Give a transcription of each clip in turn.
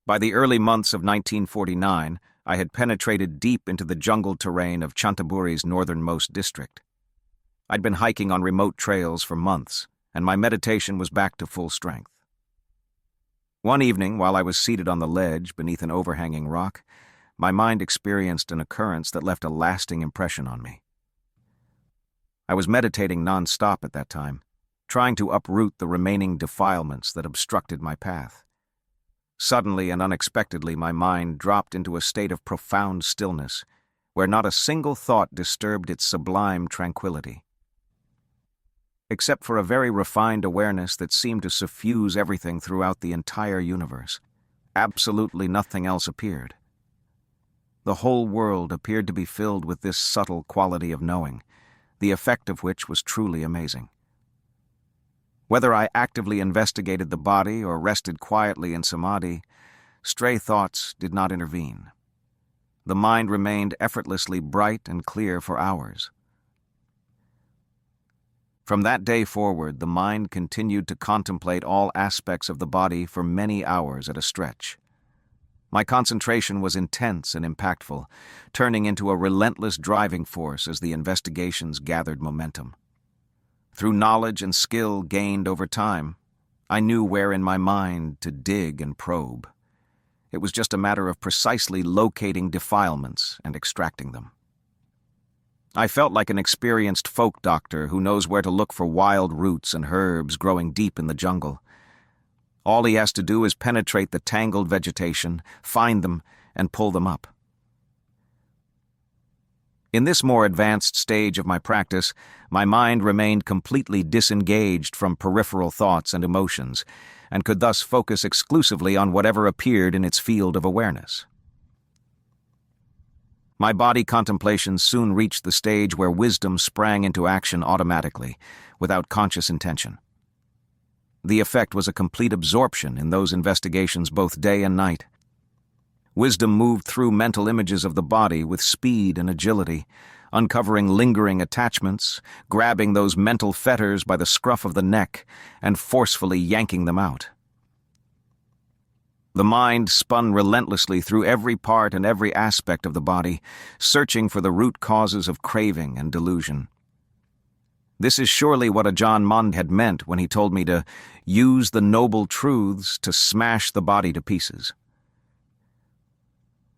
By the early months of 1949, I had penetrated deep into the jungle terrain of Chanthaburi's northernmost district. I'd been hiking on remote trails for months, and my meditation was back to full strength. One evening, while I was seated on the ledge beneath an overhanging rock, my mind experienced an occurrence that left a lasting impression on me. I was meditating non-stop at that time, trying to uproot the remaining defilements that obstructed my path. Suddenly and unexpectedly, my mind dropped into a state of profound stillness, where not a single thought disturbed its sublime tranquility. Except for a very refined awareness that seemed to suffuse everything throughout the entire universe, absolutely nothing else appeared. The whole world appeared to be filled with this subtle quality of knowing, the effect of which was truly amazing. Whether I actively investigated the body or rested quietly in samadhi, stray thoughts did not intervene. The mind remained effortlessly bright and clear for hours. From that day forward, the mind continued to contemplate all aspects of the body for many hours at a stretch. My concentration was intense and impactful, turning into a relentless driving force as the investigations gathered momentum. Through knowledge and skill gained over time, I knew where in my mind to dig and probe. It was just a matter of precisely locating defilements and extracting them. I felt like an experienced folk doctor who knows where to look for wild roots and herbs growing deep in the jungle. All he has to do is penetrate the tangled vegetation, find them, and pull them up. In this more advanced stage of my practice, my mind remained completely disengaged from peripheral thoughts and emotions, and could thus focus exclusively on whatever appeared in its field of awareness. My body contemplations soon reached the stage where wisdom sprang into action automatically, without conscious intention. The effect was a complete absorption in those investigations both day and night. Wisdom moved through mental images of the body with speed and agility, uncovering lingering attachments, grabbing those mental fetters by the scruff of the neck, and forcefully yanking them out. The mind spun relentlessly through every part and every aspect of the body, searching for the root causes of craving and delusion. This is surely what Ajahn Jia had meant when he told me to use the noble truths to smash the body to pieces.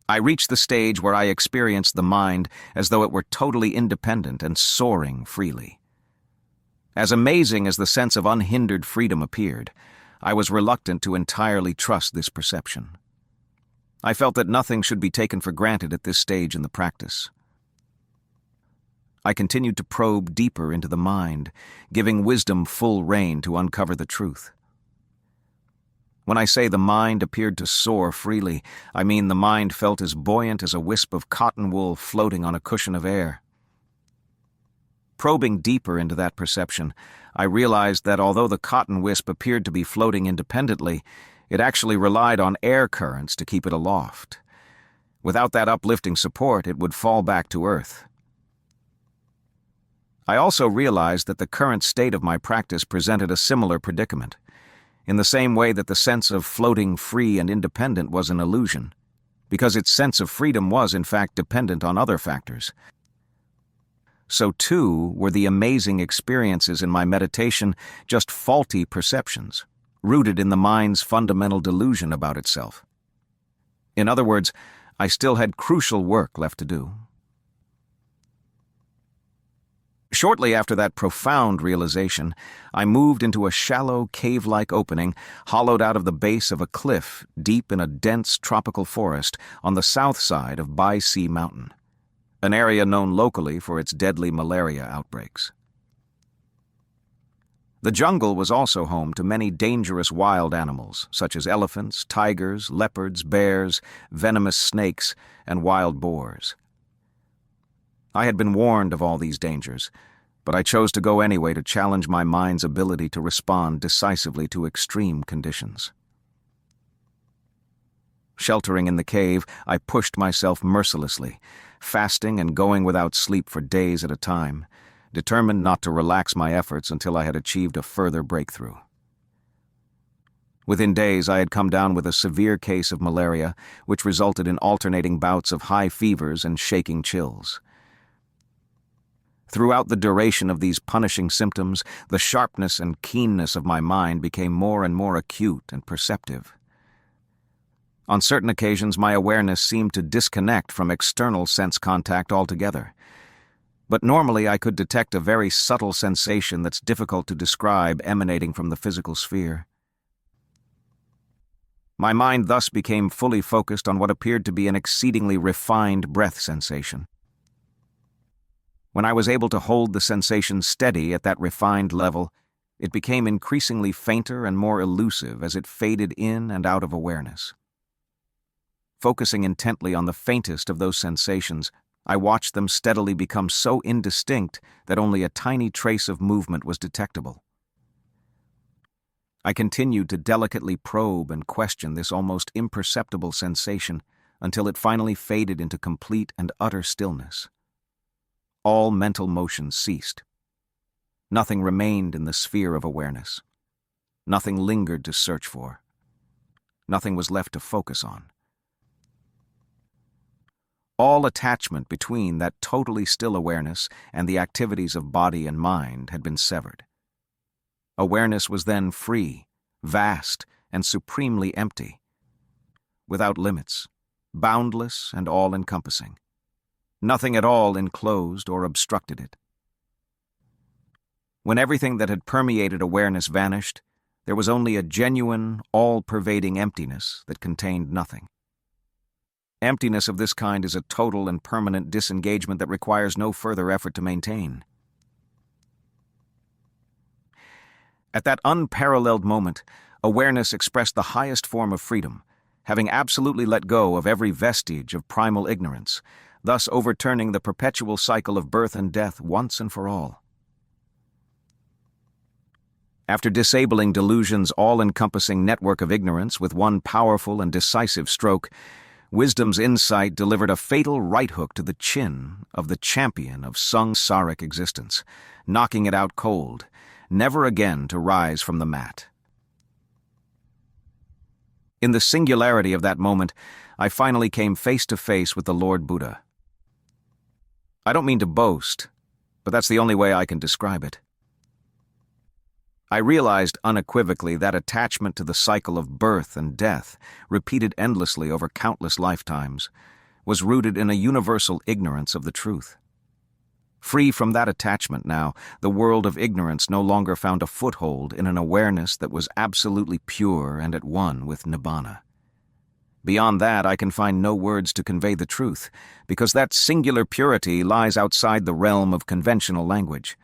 I reached the stage where I experienced the mind as though it were totally independent and soaring freely. As amazing as the sense of unhindered freedom appeared, I was reluctant to entirely trust this perception. I felt that nothing should be taken for granted at this stage in the practice. I continued to probe deeper into the mind, giving wisdom full rein to uncover the truth. When I say the mind appeared to soar freely, I mean the mind felt as buoyant as a wisp of cotton wool floating on a cushion of air. Probing deeper into that perception, I realized that although the cotton wisp appeared to be floating independently, it actually relied on air currents to keep it aloft. Without that uplifting support, it would fall back to earth. I also realized that the current state of my practice presented a similar predicament, in the same way that the sense of floating free and independent was an illusion, because its sense of freedom was, in fact, dependent on other factors. So too were the amazing experiences in my meditation just faulty perceptions, rooted in the mind's fundamental delusion about itself. In other words, I still had crucial work left to do. Shortly after that profound realization, I moved into a shallow, cave-like opening hollowed out of the base of a cliff deep in a dense tropical forest on the south side of Bai Si Mountain, an area known locally for its deadly malaria outbreaks. The jungle was also home to many dangerous wild animals, such as elephants, tigers, leopards, bears, venomous snakes, and wild boars. I had been warned of all these dangers, but I chose to go anyway to challenge my mind's ability to respond decisively to extreme conditions. Sheltering in the cave, I pushed myself mercilessly, fasting and going without sleep for days at a time, determined not to relax my efforts until I had achieved a further breakthrough. Within days, I had come down with a severe case of malaria, which resulted in alternating bouts of high fevers and shaking chills. Throughout the duration of these punishing symptoms, the sharpness and keenness of my mind became more and more acute and perceptive. On certain occasions, my awareness seemed to disconnect from external sense contact altogether. But normally I could detect a very subtle sensation that's difficult to describe emanating from the physical sphere. My mind thus became fully focused on what appeared to be an exceedingly refined breath sensation. When I was able to hold the sensation steady at that refined level, it became increasingly fainter and more elusive as it faded in and out of awareness. Focusing intently on the faintest of those sensations, I watched them steadily become so indistinct that only a tiny trace of movement was detectable. I continued to delicately probe and question this almost imperceptible sensation until it finally faded into complete and utter stillness. All mental motion ceased. Nothing remained in the sphere of awareness. Nothing lingered to search for. Nothing was left to focus on. All attachment between that totally still awareness and the activities of body and mind had been severed. Awareness was then free, vast, and supremely empty, without limits, boundless and all-encompassing. Nothing at all enclosed or obstructed it. When everything that had permeated awareness vanished, there was only a genuine, all-pervading emptiness that contained nothing. Emptiness of this kind is a total and permanent disengagement that requires no further effort to maintain. At that unparalleled moment, awareness expressed the highest form of freedom, having absolutely let go of every vestige of primal ignorance, thus overturning the perpetual cycle of birth and death once and for all. After disabling delusion's all-encompassing network of ignorance with one powerful and decisive stroke, wisdom's insight delivered a fatal right hook to the chin of the champion of samsaric existence, knocking it out cold, never again to rise from the mat. In the singularity of that moment, I finally came face to face with the Lord Buddha. I don't mean to boast, but that's the only way I can describe it. I realized unequivocally that attachment to the cycle of birth and death, repeated endlessly over countless lifetimes, was rooted in a universal ignorance of the truth. Free from that attachment now, the world of ignorance no longer found a foothold in an awareness that was absolutely pure and at one with Nibana. Beyond that, I can find no words to convey the truth, because that singular purity lies outside the realm of conventional language.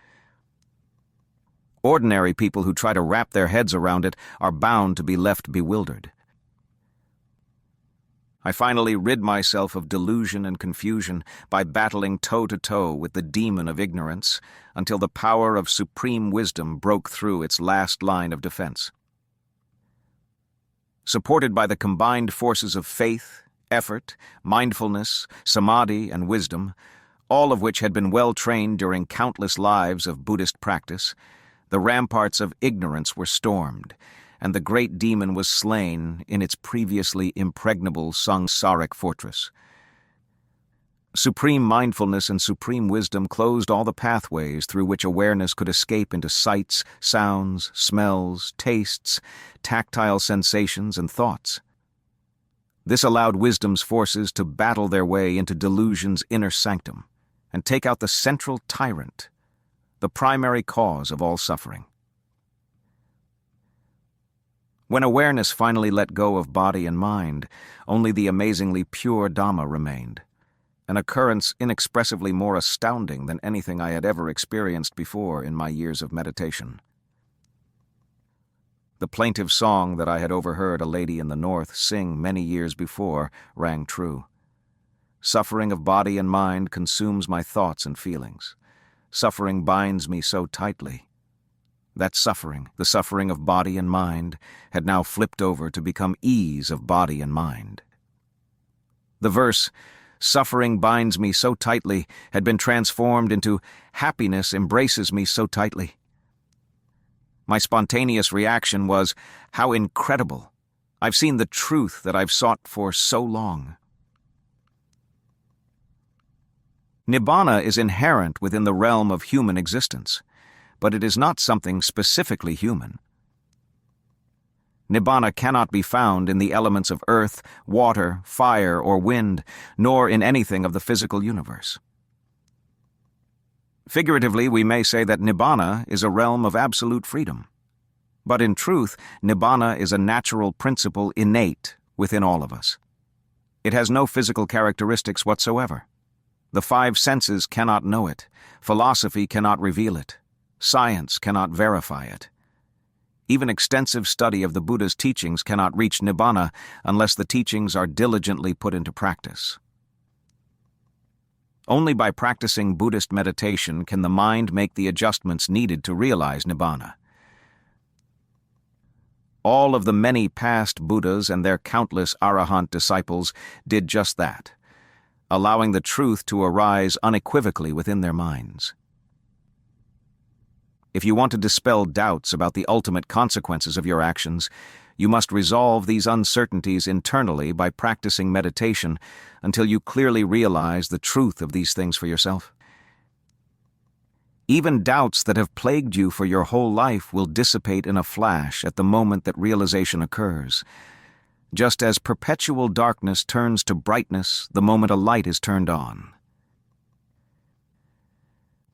Ordinary people who try to wrap their heads around it are bound to be left bewildered. I finally rid myself of delusion and confusion by battling toe-to-toe with the demon of ignorance until the power of supreme wisdom broke through its last line of defense. Supported by the combined forces of faith, effort, mindfulness, samadhi, and wisdom, all of which had been well trained during countless lives of Buddhist practice, the ramparts of ignorance were stormed, and the great demon was slain in its previously impregnable samsaric fortress. Supreme mindfulness and supreme wisdom closed all the pathways through which awareness could escape into sights, sounds, smells, tastes, tactile sensations, and thoughts. This allowed wisdom's forces to battle their way into delusion's inner sanctum and take out the central tyrant, the primary cause of all suffering. When awareness finally let go of body and mind, only the amazingly pure Dhamma remained, an occurrence inexpressively more astounding than anything I had ever experienced before in my years of meditation. The plaintive song that I had overheard a lady in the north sing many years before rang true. Suffering of body and mind consumes my thoughts and feelings. Suffering binds me so tightly. That suffering, the suffering of body and mind, had now flipped over to become ease of body and mind. The verse, "Suffering binds me so tightly," had been transformed into "Happiness embraces me so tightly." My spontaneous reaction was, how incredible! I've seen the truth that I've sought for so long. Nibana is inherent within the realm of human existence, but it is not something specifically human. Nibana cannot be found in the elements of earth, water, fire, or wind, nor in anything of the physical universe. Figuratively, we may say that Nibana is a realm of absolute freedom. But in truth, Nibana is a natural principle innate within all of us. It has no physical characteristics whatsoever. The five senses cannot know it. Philosophy cannot reveal it. Science cannot verify it. Even extensive study of the Buddha's teachings cannot reach Nibana unless the teachings are diligently put into practice. Only by practicing Buddhist meditation can the mind make the adjustments needed to realize Nibana. All of the many past Buddhas and their countless Arahant disciples did just that, allowing the truth to arise unequivocally within their minds. If you want to dispel doubts about the ultimate consequences of your actions, you must resolve these uncertainties internally by practicing meditation until you clearly realize the truth of these things for yourself. Even doubts that have plagued you for your whole life will dissipate in a flash at the moment that realization occurs, just as perpetual darkness turns to brightness the moment a light is turned on.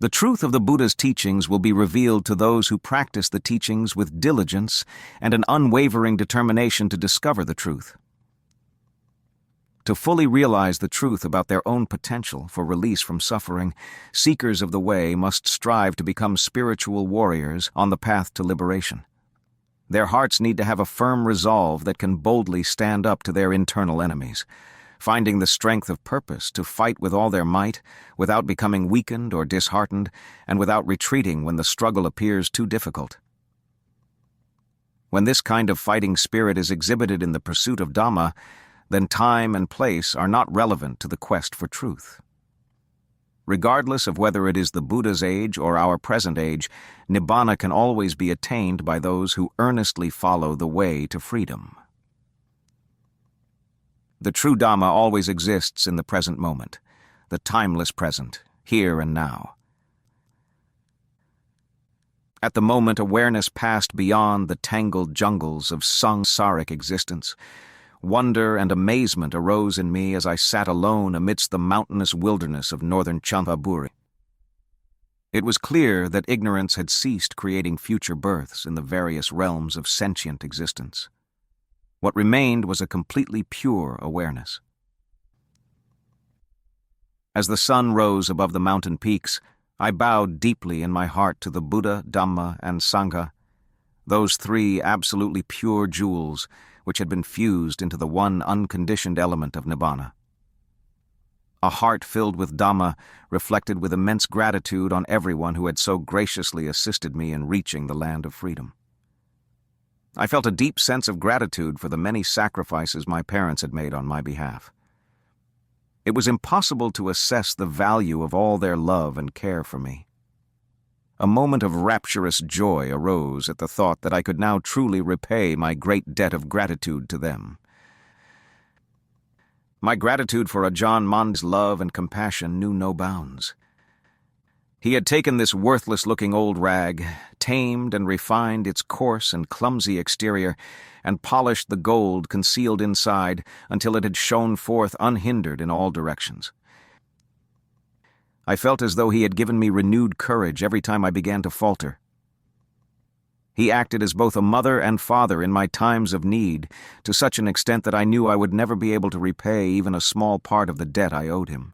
The truth of the Buddha's teachings will be revealed to those who practice the teachings with diligence and an unwavering determination to discover the truth. To fully realize the truth about their own potential for release from suffering, seekers of the way must strive to become spiritual warriors on the path to liberation. Their hearts need to have a firm resolve that can boldly stand up to their internal enemies, finding the strength of purpose to fight with all their might, without becoming weakened or disheartened, and without retreating when the struggle appears too difficult. When this kind of fighting spirit is exhibited in the pursuit of Dhamma, then time and place are not relevant to the quest for truth. Regardless of whether it is the Buddha's age or our present age, Nibbana can always be attained by those who earnestly follow the way to freedom. The true Dhamma always exists in the present moment, the timeless present, here and now. At the moment awareness passed beyond the tangled jungles of samsaric existence, wonder and amazement arose in me as I sat alone amidst the mountainous wilderness of northern Chanthaburi. It was clear that ignorance had ceased creating future births in the various realms of sentient existence. What remained was a completely pure awareness. As the sun rose above the mountain peaks, I bowed deeply in my heart to the Buddha, Dhamma, and Sangha, those three absolutely pure jewels which had been fused into the one unconditioned element of Nibbana. A heart filled with Dhamma reflected with immense gratitude on everyone who had so graciously assisted me in reaching the land of freedom. I felt a deep sense of gratitude for the many sacrifices my parents had made on my behalf. It was impossible to assess the value of all their love and care for me. A moment of rapturous joy arose at the thought that I could now truly repay my great debt of gratitude to them. My gratitude for Ajahn Jhia's love and compassion knew no bounds. He had taken this worthless-looking old rag, tamed and refined its coarse and clumsy exterior, and polished the gold concealed inside until it had shone forth unhindered in all directions. I felt as though he had given me renewed courage every time I began to falter. He acted as both a mother and father in my times of need, to such an extent that I knew I would never be able to repay even a small part of the debt I owed him.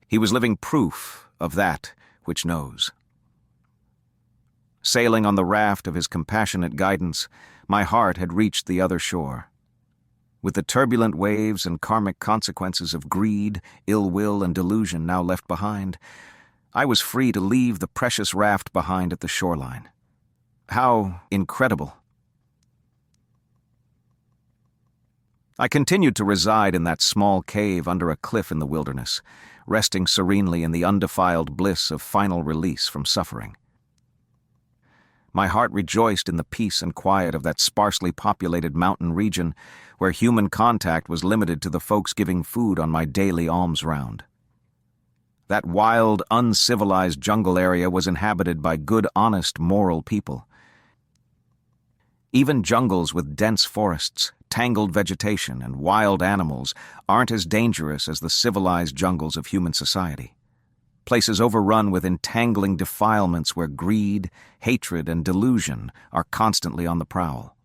He was living proof of that which knows. Sailing on the raft of his compassionate guidance, my heart had reached the other shore. With the turbulent waves and karmic consequences of greed, ill will, and delusion now left behind, I was free to leave the precious raft behind at the shoreline. How incredible! I continued to reside in that small cave under a cliff in the wilderness, resting serenely in the undefiled bliss of final release from suffering. My heart rejoiced in the peace and quiet of that sparsely populated mountain region where human contact was limited to the folks giving food on my daily alms round. That wild, uncivilized jungle area was inhabited by good, honest, moral people. Even jungles with dense forests, tangled vegetation, and wild animals aren't as dangerous as the civilized jungles of human society. Places overrun with entangling defilements where greed, hatred, and delusion are constantly on the prowl.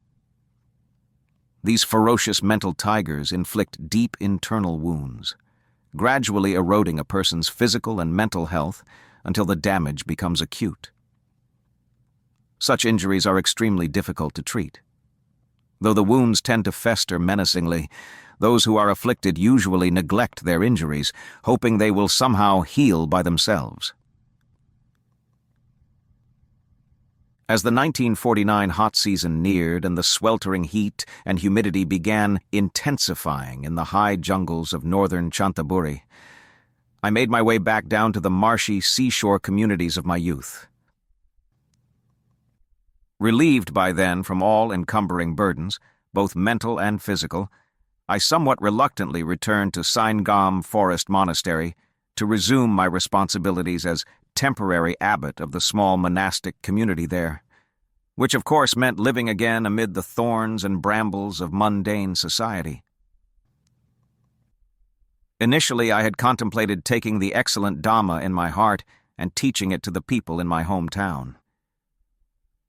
These ferocious mental tigers inflict deep internal wounds, gradually eroding a person's physical and mental health until the damage becomes acute. Such injuries are extremely difficult to treat. Though the wounds tend to fester menacingly, those who are afflicted usually neglect their injuries, hoping they will somehow heal by themselves. As the 1949 hot season neared and the sweltering heat and humidity began intensifying in the high jungles of northern Chanthaburi, I made my way back down to the marshy seashore communities of my youth. Relieved by then from all encumbering burdens, both mental and physical, I somewhat reluctantly returned to Saingam Forest Monastery to resume my responsibilities as temporary abbot of the small monastic community there, which of course meant living again amid the thorns and brambles of mundane society. Initially, I had contemplated taking the excellent Dhamma in my heart and teaching it to the people in my hometown.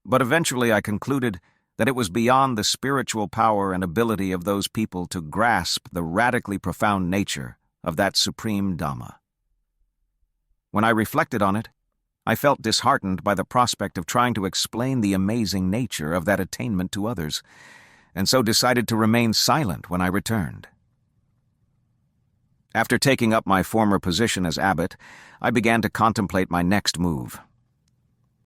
But eventually I concluded that it was beyond the spiritual power and ability of those people to grasp the radically profound nature of that supreme Dhamma. When I reflected on it, I felt disheartened by the prospect of trying to explain the amazing nature of that attainment to others, and so decided to remain silent when I returned. After taking up my former position as abbot, I began to contemplate my next move.